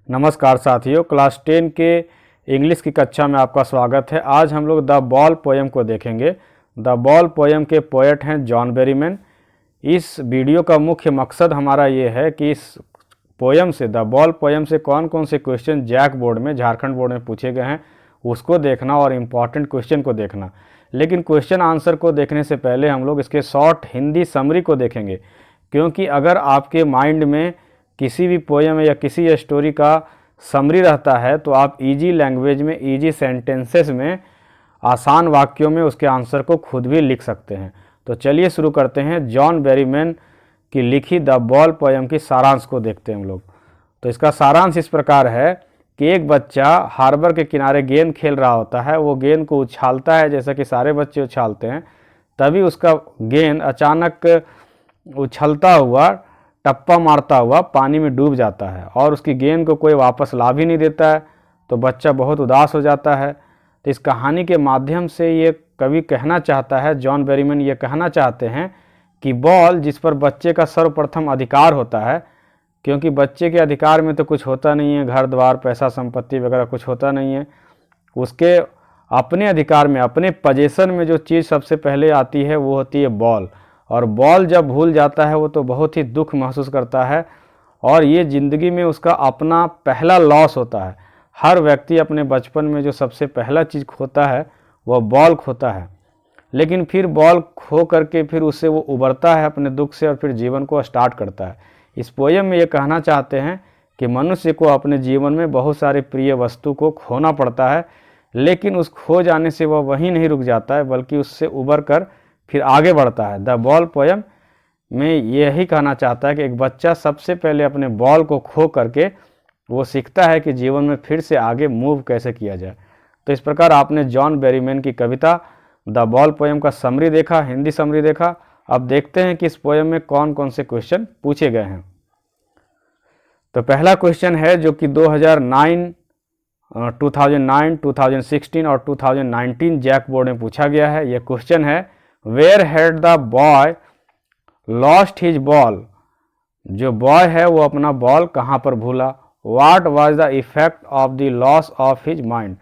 नमस्कार साथियों, क्लास 10 के इंग्लिश की कक्षा में आपका स्वागत है। आज हम लोग द बॉल पोएम को देखेंगे। द बॉल पोएम के पोएट हैं जॉन बेरीमैन। इस वीडियो का मुख्य मकसद हमारा ये है कि इस पोएम से, द बॉल पोएम से कौन कौन से क्वेश्चन जैक बोर्ड में, झारखंड बोर्ड में पूछे गए हैं उसको देखना और इम्पॉर्टेंट क्वेश्चन को देखना। लेकिन क्वेश्चन आंसर को देखने से पहले हम लोग इसके शॉर्ट हिंदी समरी को देखेंगे, क्योंकि अगर आपके माइंड में किसी भी पोएम या किसी स्टोरी का समरी रहता है तो आप इजी लैंग्वेज में, इजी सेंटेंसेस में, आसान वाक्यों में उसके आंसर को खुद भी लिख सकते हैं। तो चलिए शुरू करते हैं। जॉन बेरीमैन की लिखी द बॉल पोएम की सारांश को देखते हैं हम लोग। तो इसका सारांश इस प्रकार है कि एक बच्चा हार्बर के किनारे गेंद खेल रहा होता है। वो गेंद को उछालता है जैसा कि सारे बच्चे उछालते हैं। तभी उसका गेंद अचानक उछलता हुआ, टप्पा मारता हुआ पानी में डूब जाता है और उसकी गेंद को कोई वापस ला भी नहीं देता है। तो बच्चा बहुत उदास हो जाता है। तो इस कहानी के माध्यम से ये कवि कहना चाहता है, जॉन बेरीमैन ये कहना चाहते हैं कि बॉल, जिस पर बच्चे का सर्वप्रथम अधिकार होता है, क्योंकि बच्चे के अधिकार में तो कुछ होता नहीं है, घर द्वार, पैसा, संपत्ति वगैरह कुछ होता नहीं है। उसके अपने अधिकार में, अपने पोजीशन में जो चीज़ सबसे पहले आती है वो होती है बॉल। और बॉल जब भूल जाता है वो तो बहुत ही दुख महसूस करता है और ये ज़िंदगी में उसका अपना पहला लॉस होता है। हर व्यक्ति अपने बचपन में जो सबसे पहला चीज़ खोता है वह बॉल खोता है। लेकिन फिर बॉल खो करके फिर उससे वो उबरता है अपने दुख से और फिर जीवन को स्टार्ट करता है। इस पोएम में ये कहना चाहते हैं कि मनुष्य को अपने जीवन में बहुत सारे प्रिय वस्तु को खोना पड़ता है, लेकिन उस खो जाने से वह वहीं नहीं रुक जाता है बल्कि उससे उबर कर फिर आगे बढ़ता है। द बॉल पोएम में यही कहना चाहता है कि एक बच्चा सबसे पहले अपने बॉल को खो करके वो सीखता है कि जीवन में फिर से आगे मूव कैसे किया जाए। तो इस प्रकार आपने जॉन बेरीमैन की कविता द बॉल पोएम का समरी देखा, हिंदी समरी देखा। अब देखते हैं कि इस पोएम में कौन कौन से क्वेश्चन पूछे गए हैं। तो पहला क्वेश्चन है जो कि 2009, 2016 और 2019 जैक बोर्ड में पूछा गया है। यह क्वेश्चन है, where had the boy lost his ball. जो बॉय है वो अपना बॉल कहाँ पर भूला। What was the effect of the loss of his mind.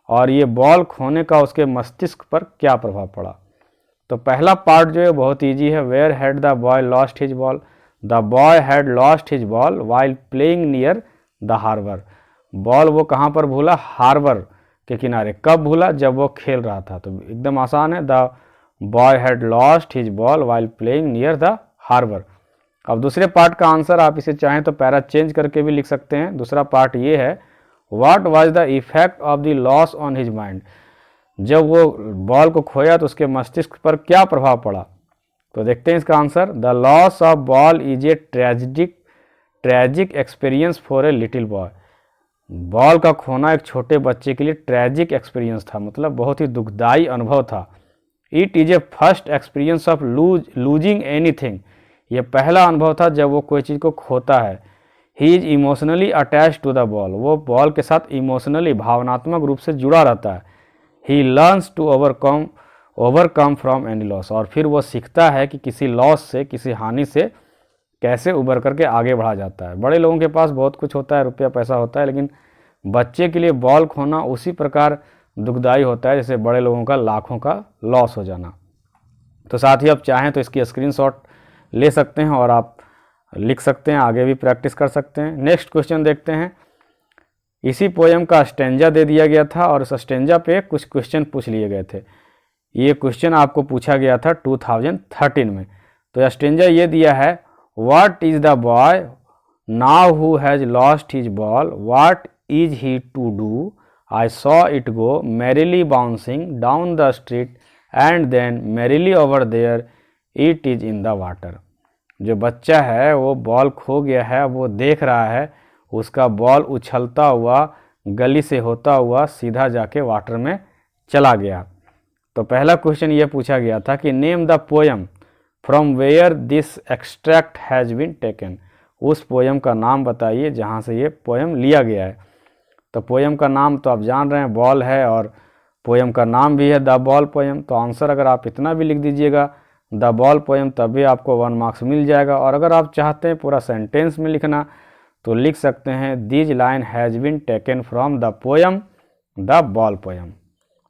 और ये बॉल खोने का उसके मस्तिष्क पर क्या प्रभाव पड़ा। तो पहला पार्ट जो है बहुत ईजी है। Where had the boy lost his ball. The boy had lost his ball while playing near the harbour. Ball वो कहाँ पर भूला, हार्बर के किनारे। कब भूला, जब वो खेल रहा था। तो एकदम आसान है। The boy had lost his ball while playing near the harbour. अब दूसरे पार्ट का आंसर आप इसे चाहें तो पैरा चेंज करके भी लिख सकते हैं। दूसरा पार्ट ये है, what was the effect of the loss on his mind. जब वो बॉल को खोया तो उसके मस्तिष्क पर क्या प्रभाव पड़ा। तो देखते हैं इसका answer. The loss of ball is a tragic experience for a little boy. Ball का खोना एक छोटे बच्चे के लिए ट्रेजिक एक्सपीरियंस था, मतलब बहुत ही दुखदाई अनुभव था। It is a first experience of losing anything. यह पहला अनुभव था जब वो कोई चीज़ को खोता है। He is emotionally attach to the ball. वो बॉल के साथ इमोशनली, भावनात्मक रूप से जुड़ा रहता है। He learns to overcome from any loss. और फिर वो सीखता है कि किसी लॉस से, किसी हानि से कैसे उबर करके आगे बढ़ा जाता है। बड़े लोगों के पास बहुत कुछ होता है, रुपया पैसा होता है, लेकिन बच्चे के लिए बॉल खोना उसी प्रकार दुखदाई होता है जैसे बड़े लोगों का लाखों का लॉस हो जाना। तो साथ ही आप चाहें तो इसकी स्क्रीनशॉट ले सकते हैं और आप लिख सकते हैं, आगे भी प्रैक्टिस कर सकते हैं। नेक्स्ट क्वेश्चन देखते हैं। इसी पोएम का स्टेंजा दे दिया गया था और उस स्टेंजा पे कुछ क्वेश्चन पूछ लिए गए थे। ये क्वेश्चन आपको पूछा गया था 2013 में। तो स्टेंजा ये दिया है, what is the boy now who has lost his ball, what is he to do, I saw it go merrily bouncing down the street and then merrily over there it is in the water। जो बच्चा है वो ball खो गया है, वो देख रहा है उसका बॉल उछलता हुआ गली से होता हुआ सीधा जाके वाटर में चला गया। तो पहला क्वेश्चन ये पूछा गया था कि name the poem from where this extract has been taken. उस पोएम का नाम बताइए जहाँ से ये पोएम लिया गया है। तो पोएम का नाम तो आप जान रहे हैं, बॉल है, और पोएम का नाम भी है द बॉल पोएम। तो आंसर अगर आप इतना भी लिख दीजिएगा द बॉल पोएम, तब भी आपको 1 मार्क्स मिल जाएगा। और अगर आप चाहते हैं पूरा सेंटेंस में लिखना तो लिख सकते हैं these line has been taken from the poem the ball poem.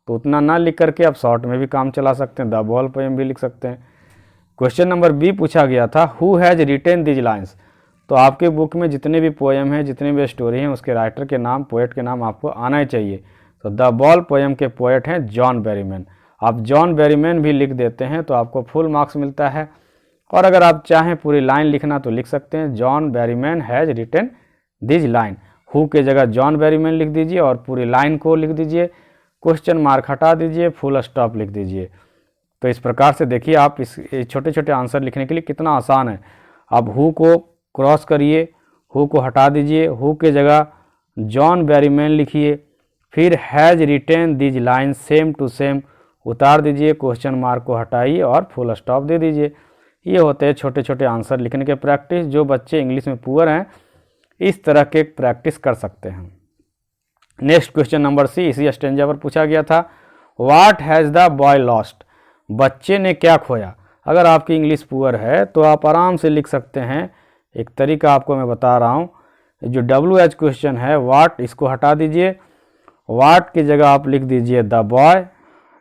तो उतना ना लिख करके आप शॉर्ट में भी काम चला सकते हैं, द बॉल पोयम भी लिख सकते हैं। क्वेश्चन नंबर बी पूछा गया था who has retain these lines. तो आपके बुक में जितने भी पोयम हैं, जितने भी स्टोरी हैं, उसके राइटर के नाम, पोएट के नाम आपको आना ही चाहिए। तो द बॉल पोयम के पोएट हैं जॉन बेरीमैन। आप जॉन बेरीमैन भी लिख देते हैं तो आपको फुल मार्क्स मिलता है। और अगर आप चाहें पूरी लाइन लिखना तो लिख सकते हैं John Berryman has written this line. Who के जगह जॉन बेरीमैन लिख दीजिए और पूरी लाइन को लिख दीजिए, क्वेश्चन मार्क हटा दीजिए, फुल स्टॉप लिख दीजिए। तो इस प्रकार से देखिए आप इस छोटे छोटे आंसर लिखने के लिए कितना आसान है। अब हु को क्रॉस करिए, हु को हटा दीजिए, हु के जगह जॉन बेरीमैन लिखिए, फिर has written this line same to same उतार दीजिए, क्वेश्चन मार्क को हटाइए और फुल स्टॉप दे दीजिए। ये होते हैं छोटे छोटे आंसर लिखने के प्रैक्टिस। जो बच्चे इंग्लिश में पुअर हैं इस तरह के प्रैक्टिस कर सकते हैं। नेक्स्ट क्वेश्चन नंबर सी इसी स्टेंजा पर पूछा गया था what has the boy lost. बच्चे ने क्या खोया। अगर आपकी इंग्लिश पुअर है तो आप आराम से लिख सकते हैं। एक तरीका आपको मैं बता रहा हूँ, जो WH क्वेश्चन है वाट, इसको हटा दीजिए, वाट की जगह आप लिख दीजिए द बॉय।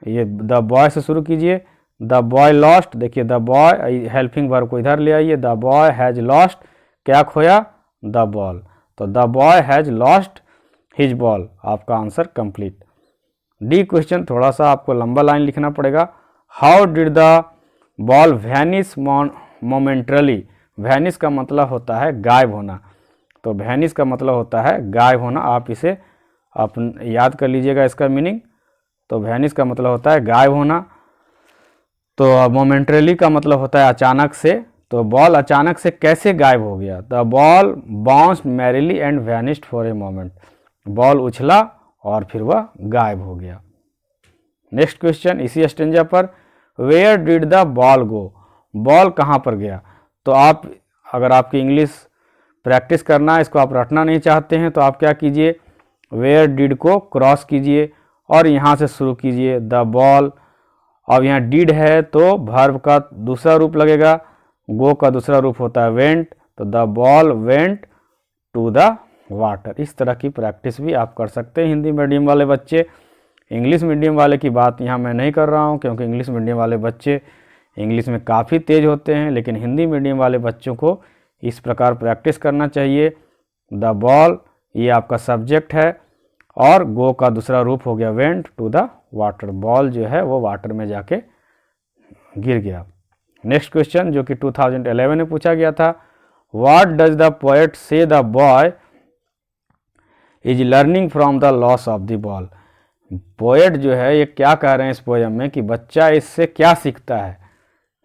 ये द बॉय से शुरू कीजिए, द बॉय लॉस्ट, देखिए द बॉय हेल्पिंग वर्ब को इधर ले आइए, द बॉय हैज़ लॉस्ट, क्या खोया, द बॉल। तो the boy has lost his ball, आपका आंसर कंप्लीट। डी क्वेश्चन थोड़ा सा आपको लंबा लाइन लिखना पड़ेगा। How did the ball vanish momentarily. Vanish का मतलब होता है गायब होना, तो वैनिश का मतलब होता है गायब होना। आप इसे याद कर लीजिएगा इसका मीनिंग। तो वैनिश का मतलब होता है गायब होना, तो मोमेंटरली का मतलब होता है अचानक से। तो बॉल अचानक से कैसे गायब हो गया। The ball bounced merrily and vanished for a moment. Ball उछला और फिर वह गायब हो गया। नेक्स्ट क्वेश्चन इसी स्टेंजा पर where did the ball go. Ball कहाँ पर गया। तो आप अगर आपकी इंग्लिश प्रैक्टिस करना है, इसको आप रटना नहीं चाहते हैं, तो आप क्या कीजिए, वेयर डिड को क्रॉस कीजिए और यहाँ से शुरू कीजिए द बॉल। अब यहाँ डिड है तो वर्ब का दूसरा रूप लगेगा, गो का दूसरा रूप होता है वेंट, तो the ball went to the water. इस तरह की प्रैक्टिस भी आप कर सकते हैं हिंदी मीडियम वाले बच्चे। इंग्लिश मीडियम वाले की बात यहाँ मैं नहीं कर रहा हूँ, क्योंकि इंग्लिश मीडियम वाले बच्चे इंग्लिश में काफ़ी तेज होते हैं, लेकिन हिंदी मीडियम वाले बच्चों को इस प्रकार प्रैक्टिस करना चाहिए। द बॉल ये आपका सब्जेक्ट है और गो का दूसरा रूप हो गया went to the water. Ball जो है वो वाटर में जाके गिर गया। नेक्स्ट क्वेश्चन जो कि 2011 में पूछा गया था व्हाट डज द पोएट से the boy is learning from the loss of the ball. Poet जो है ये क्या कह रहे हैं इस पोएम में कि बच्चा इससे क्या सीखता है,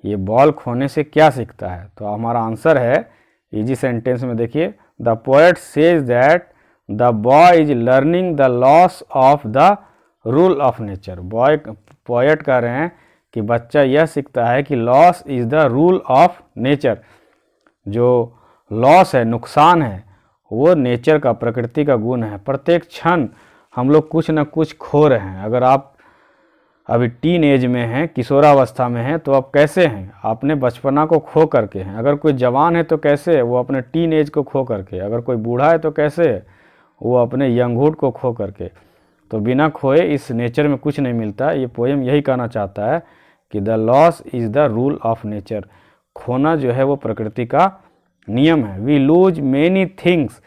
ये बॉल खोने से क्या सीखता है। तो हमारा आंसर है इजी सेंटेंस में देखिए, the poet says that the boy is learning the loss of the rule of nature. Poet कह रहे हैं कि बच्चा यह सीखता है कि loss is the rule of nature. जो लॉस है, नुकसान है, वो नेचर का, प्रकृति का गुण है। प्रत्येक क्षण हम लोग कुछ न कुछ खो रहे हैं। अगर आप अभी टीन एज में हैं, किशोरावस्था में हैं, तो आप कैसे हैं, अपने बचपना को खो करके हैं। अगर कोई जवान है तो कैसे है, वो अपने टीन एज को खो करके। अगर कोई बूढ़ा है तो कैसे है, वो अपने यंगहुड को खो करके। तो बिना खोए इस नेचर में कुछ नहीं मिलता। ये पोएम यही कहना चाहता है कि the loss is the rule of nature. खोना जो है वो प्रकृति का नियम है। We lose many things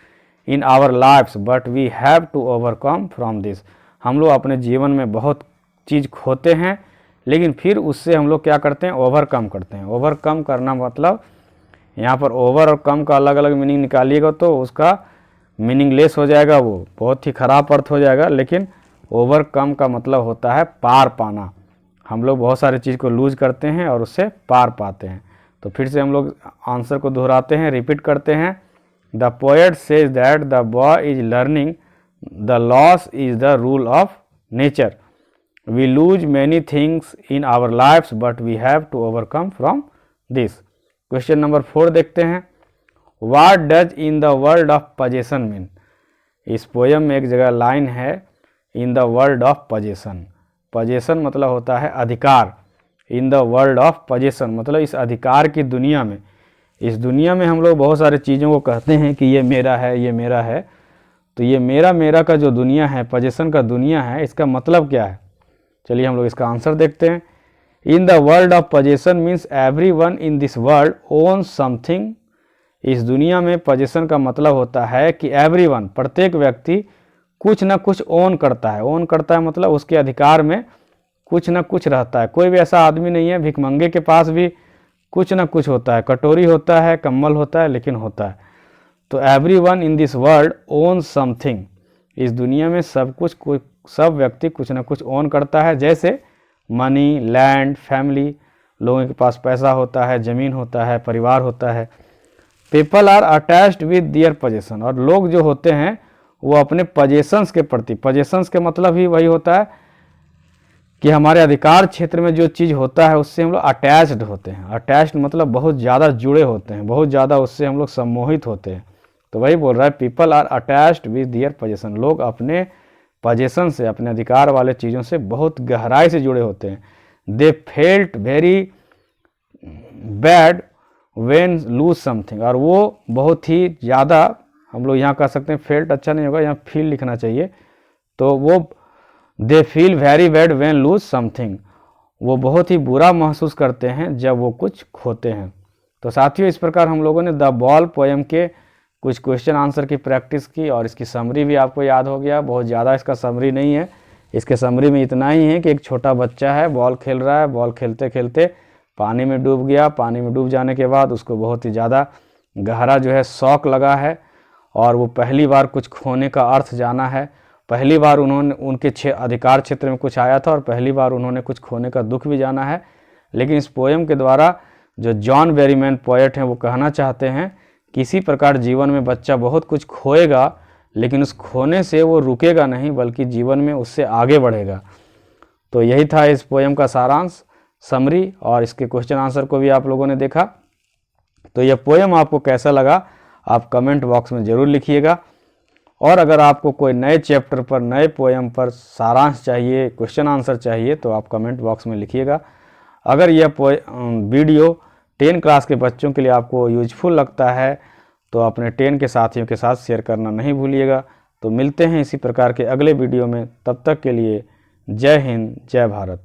in our lives but we have to overcome from this. हम लोग अपने जीवन में बहुत चीज़ खोते हैं, लेकिन फिर उससे हम लोग क्या करते हैं, ओवरकम करते हैं। ओवरकम करना मतलब यहाँ पर ओवर और कम का अलग अलग मीनिंग निकालिएगा तो उसका मीनिंगलेस हो जाएगा, वो बहुत ही खराब अर्थ हो जाएगा। लेकिन ओवरकम का मतलब होता है पार पाना। हम लोग बहुत सारी चीज़ को लूज करते हैं और उससे पार पाते हैं। तो फिर से हम लोग आंसर को दोहराते हैं, रिपीट करते हैं। The poet says that the boy is learning the loss is the rule of nature. We lose many things in our lives but we have to overcome from this. Question number 4 देखते हैं। What does in the world of possession mean. इस poem में एक जगह line है in the world of possession. Possession मतलब होता है अधिकार। In the world of possession मतलब इस अधिकार की दुनिया में। इस दुनिया में हम लोग बहुत सारी चीज़ों को कहते हैं कि ये मेरा है, ये मेरा है। तो ये मेरा मेरा का जो दुनिया है, पोजेसन का दुनिया है, इसका मतलब क्या है? चलिए हम लोग इसका आंसर देखते हैं। In the world of possession means everyone in this world owns something. इस दुनिया में पोजेसन का मतलब होता है कि एवरीवन, प्रत्येक व्यक्ति कुछ ना कुछ ओन करता है। ओन करता है मतलब उसके अधिकार में कुछ ना कुछ रहता है। कोई भी ऐसा आदमी नहीं है, भिखमंगे के पास भी कुछ ना कुछ होता है, कटोरी होता है, कम्बल होता है, लेकिन होता है। तो everyone in this world own something. इस दुनिया में सब व्यक्ति कुछ ना कुछ ओन करता है, जैसे मनी, लैंड, फैमिली, लोगों के पास पैसा होता है, ज़मीन होता है, परिवार होता है। People are attached with their possession, और लोग जो होते हैं वो अपने पोजेसन्स के प्रति, पोजेसन्स के मतलब ही वही होता है कि हमारे अधिकार क्षेत्र में जो चीज़ होता है उससे हम लोग अटैच्ड होते हैं। अटैच्ड मतलब बहुत ज़्यादा जुड़े होते हैं, बहुत ज़्यादा उससे हम लोग सम्मोहित होते हैं। तो वही बोल रहा है, people are attached with their possession. लोग अपने पोजेसन से, अपने अधिकार वाले चीज़ों से बहुत गहराई से जुड़े होते हैं। They felt very bad when lose something, और वो बहुत ही ज़्यादा, हम लोग यहाँ कह सकते हैं फेल्ट अच्छा नहीं होगा, यहाँ फील लिखना चाहिए। तो वो they feel very bad when lose something, वो बहुत ही बुरा महसूस करते हैं जब वो कुछ खोते हैं। तो साथियों, इस प्रकार हम लोगों ने द बॉल पोएम के कुछ क्वेश्चन आंसर की प्रैक्टिस की, और इसकी समरी भी आपको याद हो गया। बहुत ज़्यादा इसका समरी नहीं है, इसके समरी में इतना ही है कि एक छोटा बच्चा है, बॉल खेल रहा है, बॉल खेलते खेलते पानी में डूब गया। पानी में डूब जाने के बाद उसको बहुत ही ज़्यादा गहरा जो है शौक लगा है, और वो पहली बार कुछ खोने का अर्थ जाना है। पहली बार उनके अधिकार क्षेत्र में कुछ आया था, और पहली बार उन्होंने कुछ खोने का दुख भी जाना है। लेकिन इस पोएम के द्वारा जो जॉन बेरीमैन पोएट हैं वो कहना चाहते हैं, किसी प्रकार जीवन में बच्चा बहुत कुछ खोएगा, लेकिन उस खोने से वो रुकेगा नहीं, बल्कि जीवन में उससे आगे बढ़ेगा। तो यही था इस पोएम का सारांश, समरी, और इसके क्वेश्चन आंसर को भी आप लोगों ने देखा। तो यह पोएम आपको कैसा लगा आप कमेंट बॉक्स में ज़रूर लिखिएगा। और अगर आपको कोई नए चैप्टर पर, नए पोएम पर सारांश चाहिए, क्वेश्चन आंसर चाहिए, तो आप कमेंट बॉक्स में लिखिएगा। अगर यह वीडियो 10 क्लास के बच्चों के लिए आपको यूजफुल लगता है तो अपने 10 के साथियों के साथ शेयर करना नहीं भूलिएगा। तो मिलते हैं इसी प्रकार के अगले वीडियो में, तब तक के लिए जय हिंद, जय भारत।